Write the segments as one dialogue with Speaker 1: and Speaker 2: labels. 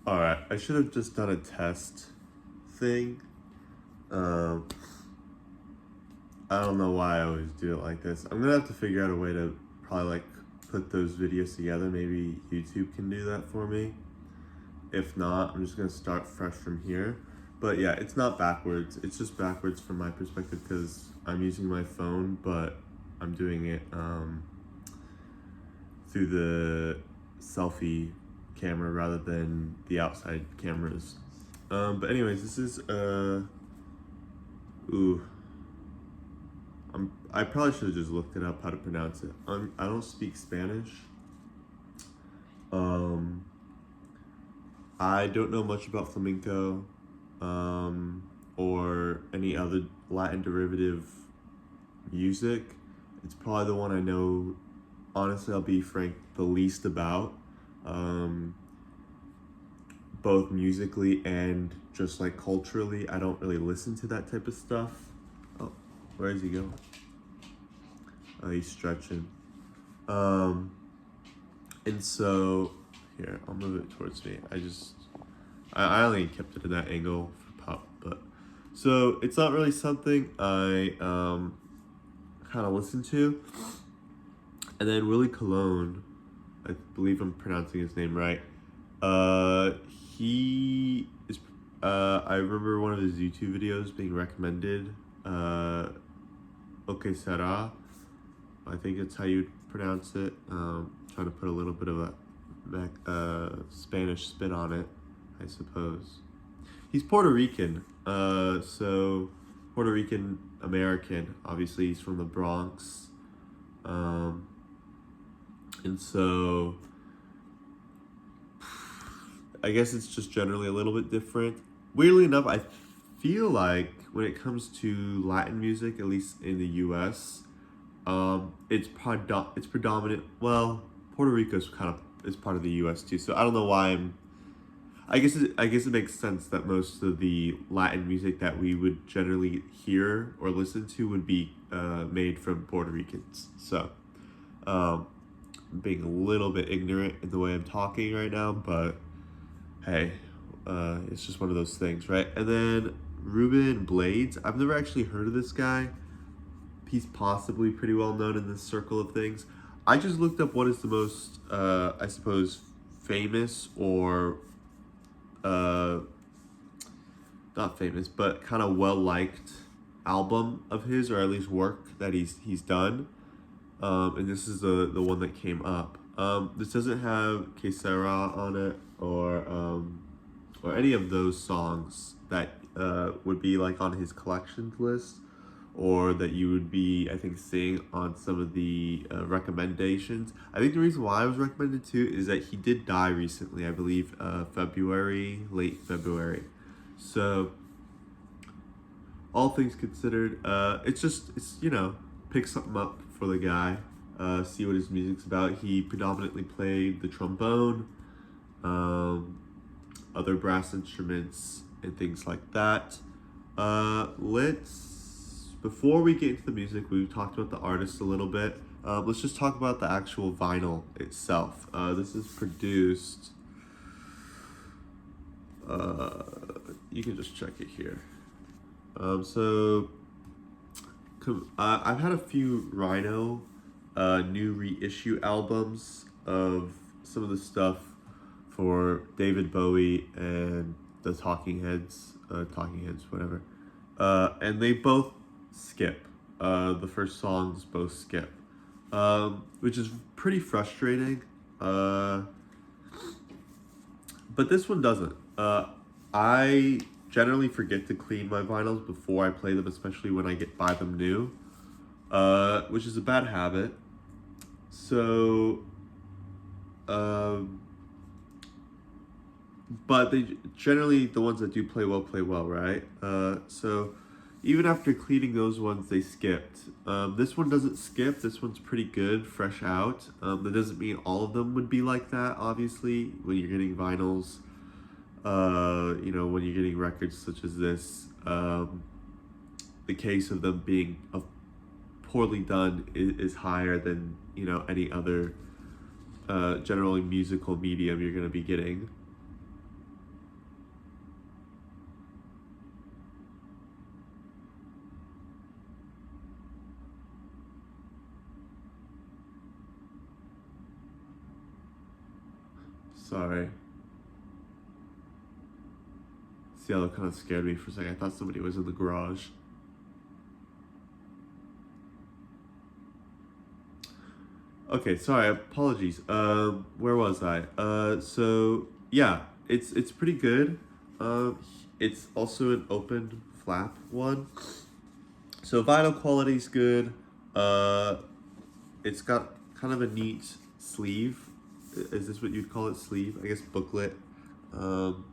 Speaker 1: Alright, I should have just done a test thing. Um, I don't know why I always do it like this. I'm gonna have to figure out a way to probably like put those videos together. Maybe YouTube can do that for me. If not, I'm just gonna start fresh from here. But yeah, it's not backwards. It's just backwards from my perspective because I'm using my phone, but I'm doing it through the selfie camera rather than the outside cameras. But anyways, this is ooh, I probably should have just looked it up how to pronounce it. I don't speak Spanish. Um, I don't know much about flamenco, or any other Latin derivative music. It's probably the one I know. Honestly, I'll be frank, the least about. Um, Both musically and just like culturally, I don't really listen to that type of stuff. Oh, where is he going? Oh, he's stretching. Um, and so, here, I'll move it towards me. I only kept it in that angle for pop, but so it's not really something I kind of listen to. And then Willie Colon, I believe I'm pronouncing his name right. Uh, he is. I remember one of his YouTube videos being recommended. Okay, Será. I think that's how you pronounce it. Trying to put a little bit of a Spanish spin on it, I suppose. He's Puerto Rican, so Puerto Rican American. Obviously, he's from the Bronx, and so I guess it's just generally a little bit different. Weirdly enough, I feel like when it comes to Latin music, at least in the U.S., it's predominant. Well, Puerto Rico's kind of is part of the U.S. too, so I don't know why I'm. I guess it makes sense that most of the Latin music that we would generally hear or listen to would be made from Puerto Ricans. So, um, being a little bit ignorant in the way I'm talking right now, but hey, it's just one of those things, right? And then Ruben Blades. I've never actually heard of this guy. He's possibly pretty well known in this circle of things. I just looked up what is the most, I suppose, famous or uh, not famous, but kind of well liked album of his, or at least work that he's done. And this is the one that came up. This doesn't have Que Sera on it, or any of those songs that would be like on his collections list, or that you would be, I think, seeing on some of the recommendations. I think the reason why I was recommended to is that he did die recently, I believe late February. So, all things considered, pick something up for the guy, see what his music's about. He predominantly played the trombone, other brass instruments, and things like that. Before we get into the music, we've talked about the artist a little bit. Let's just talk about the actual vinyl itself. This is produced, you can just check it here. I've had a few Rhino new reissue albums of some of the stuff for David Bowie and the Talking Heads, whatever. And they both skip. The first songs both skip, which is pretty frustrating. But this one doesn't. I generally forget to clean my vinyls before I play them, especially when I buy them new, which is a bad habit. So, but they generally, the ones that do play well, right? So even after cleaning those ones, they skipped. This one doesn't skip. This one's pretty good, fresh out. That doesn't mean all of them would be like that, obviously, when you're getting vinyls. When you're getting records such as this, the case of them being poorly done is higher than, any other generally musical medium you're going to be getting. Sorry. Seattle kind of scared me for a second. I thought somebody was in the garage. Okay, sorry, apologies. Where was I? So yeah, it's pretty good. It's also an open flap one. So vinyl quality's good. Uh, it's got kind of a neat sleeve. Is this what you'd call it? Sleeve? I guess booklet. Um,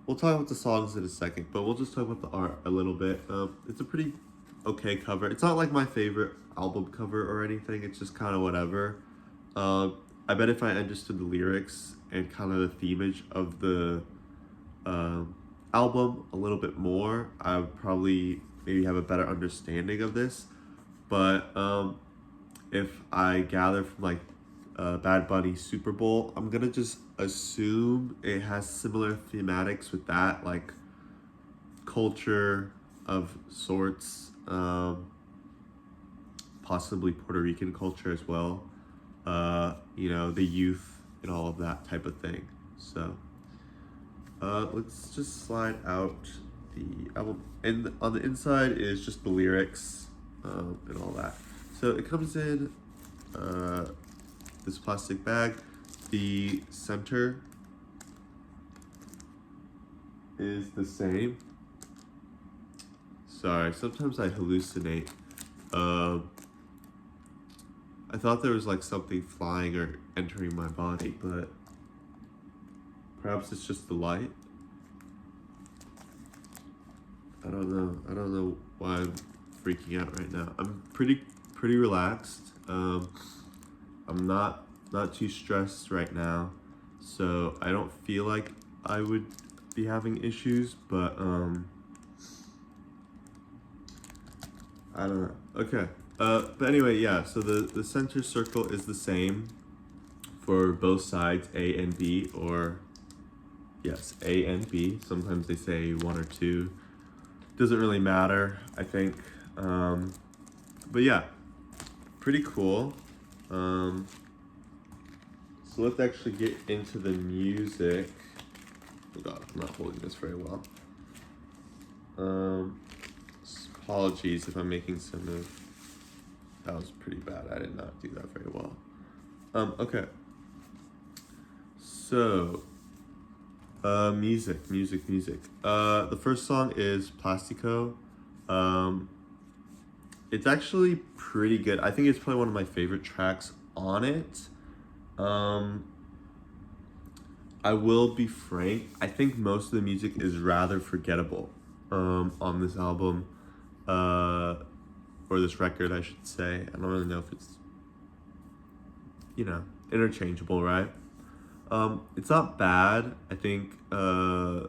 Speaker 1: we'll talk about the songs in a second, but we'll just talk about the art a little bit. It's a pretty okay cover. It's not like my favorite album cover or anything. It's just kind of whatever. I bet if I understood the lyrics and kind of the themage of the album a little bit more, I would probably maybe have a better understanding of this. But if I gather from like Bad Bunny Super Bowl, I'm gonna just assume it has similar thematics with that, like culture of sorts, possibly Puerto Rican culture as well. You know, the youth and all of that type of thing. So let's just slide out the album, and on the inside is just the lyrics and all that. So it comes in this plastic bag. The center is the same. Sorry, sometimes I hallucinate. I thought there was like something flying or entering my body, but perhaps it's just the light. I don't know. I don't know why I'm freaking out right now. I'm pretty relaxed. I'm not too stressed right now, so I don't feel like I would be having issues, but I don't know. Okay. But anyway, yeah, so the center circle is the same for both sides, A and B, or yes, A and B. Sometimes they say 1 or 2. Doesn't really matter, I think. But yeah, pretty cool. So let's actually get into the music. Oh god, I'm not holding this very well. Apologies if I'm making some of... That was pretty bad. I did not do that very well. Okay. So, music. The first song is Plastico. It's actually pretty good. I think it's probably one of my favorite tracks on it. I will be frank, I think most of the music is rather forgettable on this album, or this record, I should say. I don't really know if it's, you know, interchangeable, right? It's not bad. I think, man,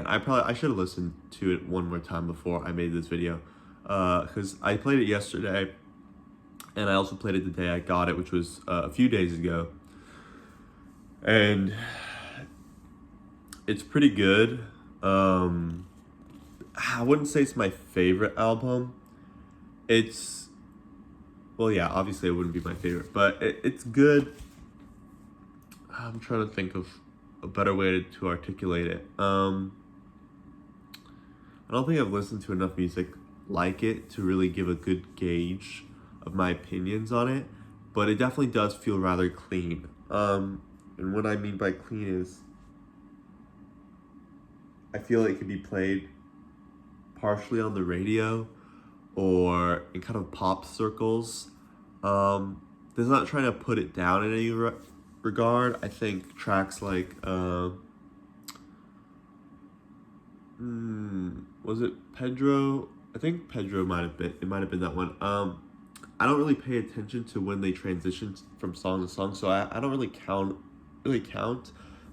Speaker 1: I should have listened to it one more time before I made this video, because I played it yesterday, and I also played it the day I got it, which was a few days ago. And it's pretty good. I wouldn't say it's my favorite album. It's, well, yeah, obviously it wouldn't be my favorite, but it's good. I'm trying to think of a better way to articulate it. I don't think I've listened to enough music like it to really give a good gauge of my opinions on it, but it definitely does feel rather clean. And what I mean by clean is, I feel it can be played partially on the radio or in kind of pop circles. There's not trying to put it down in any regard. I think tracks like, was it Pedro? I think Pedro might have been that one. I don't really pay attention to when they transition from song to song, so I don't really count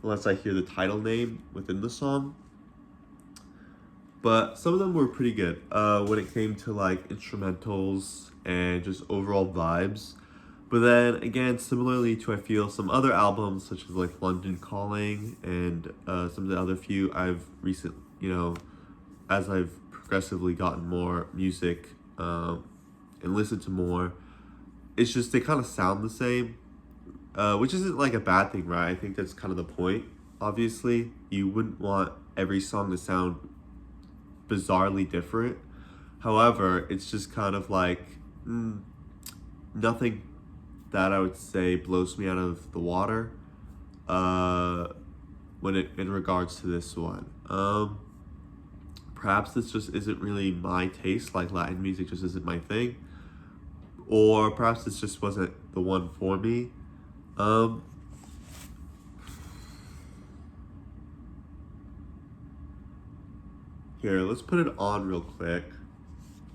Speaker 1: unless I hear the title name within the song. But some of them were pretty good when it came to like instrumentals and just overall vibes. But then again, similarly to I feel some other albums such as like London Calling and some of the other few I've as I've progressively gotten more music and listened to more, it's just they kind of sound the same. which isn't like a bad thing, right? I think that's kind of the point. Obviously, you wouldn't want every song to sound bizarrely different. However, it's just kind of like nothing that I would say blows me out of the water when it in regards to this one. Perhaps this just isn't really my taste, like Latin music just isn't my thing. Or perhaps this just wasn't the one for me. Here, let's put it on real quick.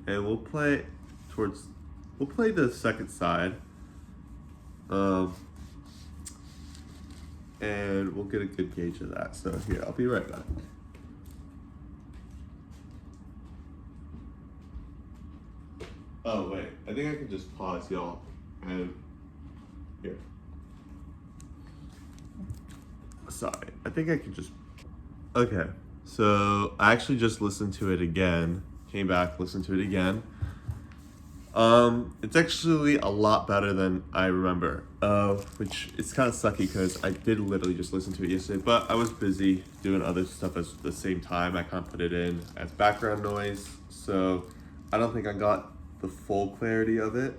Speaker 1: And we'll play the second side. And we'll get a good gauge of that. So here, I'll be right back. Oh wait, I think I can just pause y'all and here. Sorry, I think I can just. Okay, so I actually just listened to it again. Came back, listened to it again. It's actually a lot better than I remember. Which it's kind of sucky because I did literally just listen to it yesterday, but I was busy doing other stuff at the same time. I kind of put it in as background noise, so I don't think I got the full clarity of it.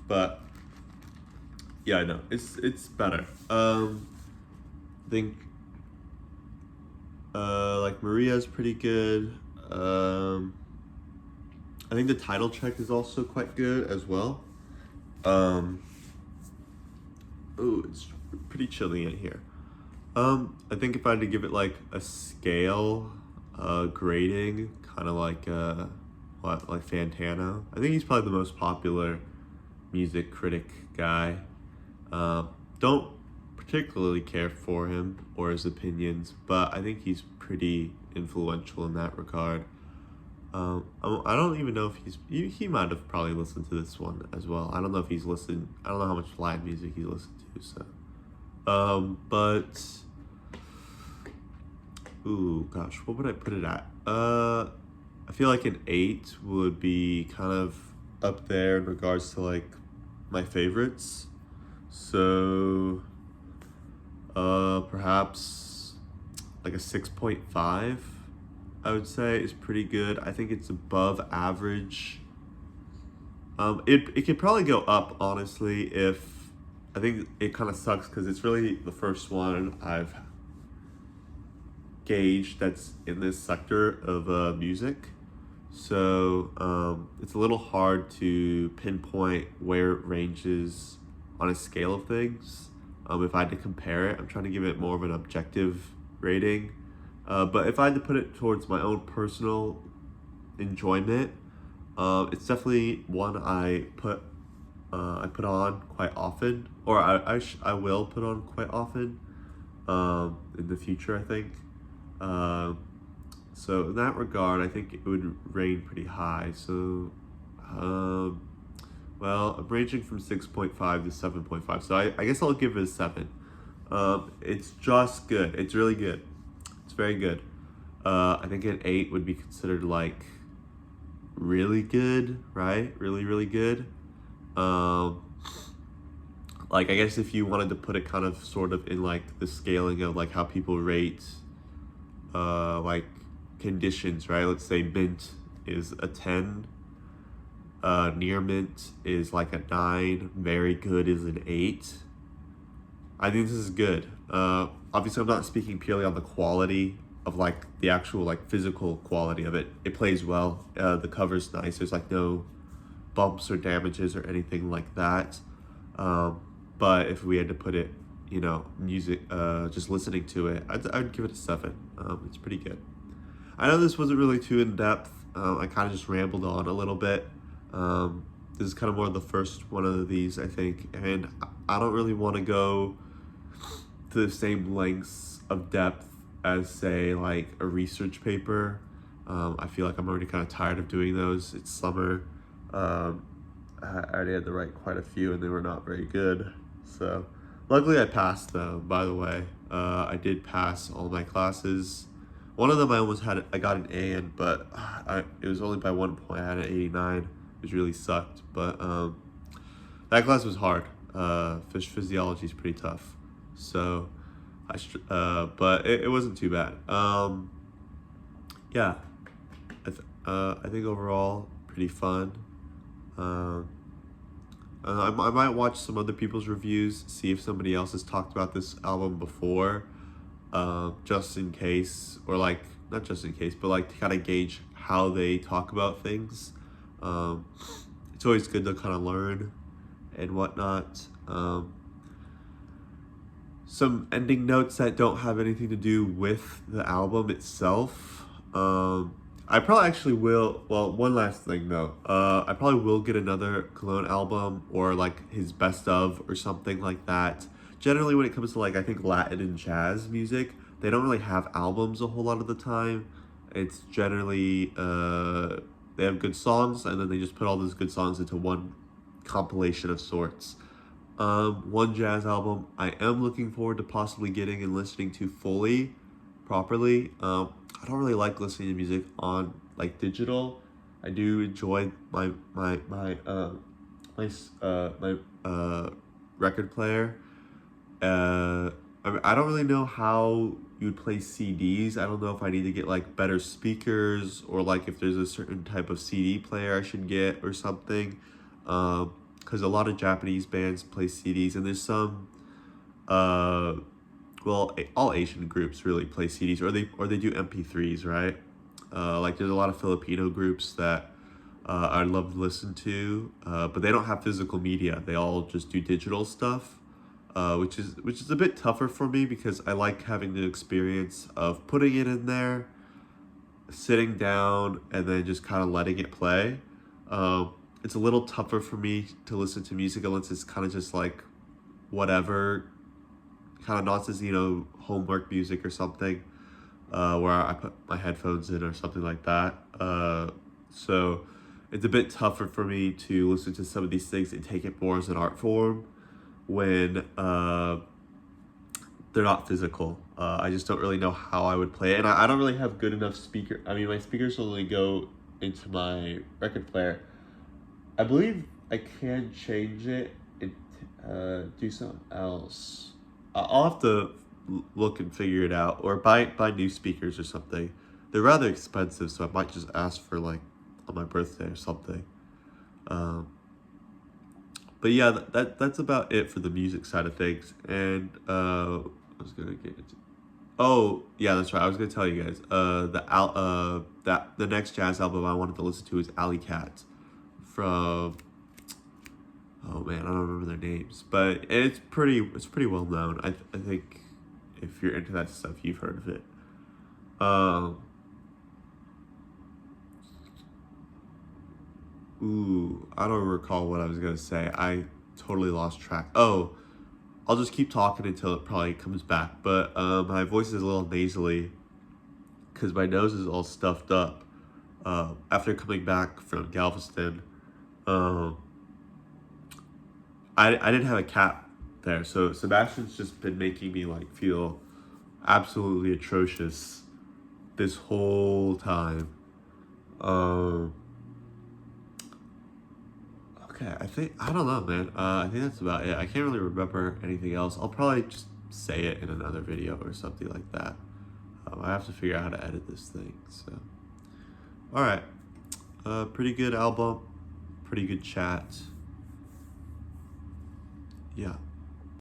Speaker 1: But yeah, I know it's better. I think like Maria's pretty good. I think the title track is also quite good as well. Ooh, it's pretty chilly in here. I think if I had to give it like a scale, grading, kind of like like Fantano. I think he's probably the most popular music critic guy. Don't particularly care for him or his opinions, but I think he's pretty influential in that regard. I don't even know if he might have probably listened to this one as well. I don't know if he's listened. I don't know how much Latin music he listened to. So, but ooh, gosh, what would I put it at? I feel like an 8 would be kind of up there in regards to like my favorites. So, perhaps like a 6.5, I would say is pretty good. I think it's above average. It could probably go up, honestly, if I think it kind of sucks because it's really the first one I've gauged that's in this sector of music. So it's a little hard to pinpoint where it ranges on a scale of things. If I had to compare it, I'm trying to give it more of an objective rating. But if I had to put it towards my own personal enjoyment, it's definitely one I put on quite often, or I will put on quite often in the future, I think. So in that regard, I think it would rank pretty high. So, well, I'm ranging from 6.5 to 7.5. So I guess I'll give it a 7. It's just good. It's really good. It's very good. I think an 8 would be considered like really good, right? Really, really good. Like I guess if you wanted to put it kind of sort of in like the scaling of like how people rate like conditions, right? Let's say mint is a 10, near mint is like a 9, very good is an 8. I think this is good. Obviously I'm not speaking purely on the quality of like the actual like physical quality of it. It plays well. The cover's nice. There's like no bumps or damages or anything like that. But if we had to put it, music, just listening to it, I'd give it a 7. It's pretty good. I know this wasn't really too in depth. I kind of just rambled on a little bit. This is kind of more the first one of these, I think, and I don't really want to go to the same lengths of depth as, say, like a research paper. I feel like I'm already kind of tired of doing those. It's summer. I already had to write quite a few, and they were not very good. So, luckily I passed, though, by the way. I did pass all my classes. One of them I got an A in, but it was only by 1 point. I had an 89, which really sucked. But that class was hard. Fish physiology is pretty tough. So but it wasn't too bad. Yeah, I think overall pretty fun. I might watch some other people's reviews, see if somebody else has talked about this album before, just in case, or like not just in case, but like to kind of gauge how they talk about things. It's always good to kind of learn and whatnot. Some ending notes that don't have anything to do with the album itself. I probably actually will. Well, one last thing though. I probably will get another Cologne album or like his best of or something like that. Generally, when it comes to like I think Latin and jazz music, they don't really have albums a whole lot of the time. It's generally they have good songs and then they just put all those good songs into one compilation of sorts. One jazz album I am looking forward to possibly getting and listening to fully, properly. I don't really like listening to music on like digital. I do enjoy my record player. I don't really know how you would play CDs. I don't know if I need to get like better speakers or like if there's a certain type of CD player I should get or something. Because a lot of Japanese bands play CDs, and there's some, all Asian groups really play CDs, or they do MP3s, right? Like there's a lot of Filipino groups that I love to listen to, but they don't have physical media. They all just do digital stuff, which is a bit tougher for me because I like having the experience of putting it in there, sitting down, and then just kind of letting it play. It's a little tougher for me to listen to music unless it's kind of just like whatever kind of nonsense, homework music or something, where I put my headphones in or something like that. So it's a bit tougher for me to listen to some of these things and take it more as an art form when they're not physical. I just don't really know how I would play it, and I don't really have good enough speaker. I mean, my speakers only go into my record player. I believe I can change it and do something else. I'll have to look and figure it out, or buy new speakers or something. They're rather expensive, so I might just ask for like on my birthday or something. But yeah, that's about it for the music side of things. And I was gonna get into. Oh yeah, that's right. I was gonna tell you guys. The next jazz album I wanted to listen to is Alley Cat from, oh man, I don't remember their names, but it's pretty well known. I think if you're into that stuff, you've heard of it. I don't recall what I was gonna say. I totally lost track. Oh, I'll just keep talking until it probably comes back. But my voice is a little nasally because my nose is all stuffed up. After coming back from Galveston, I didn't have a cat there, so Sebastian's just been making me like feel absolutely atrocious this whole time. Okay, I don't know, man. I think that's about it. I can't really remember anything else. I'll probably just say it in another video or something like that. I have to figure out how to edit this thing. So, all right. Pretty good album. Pretty good chat. Yeah.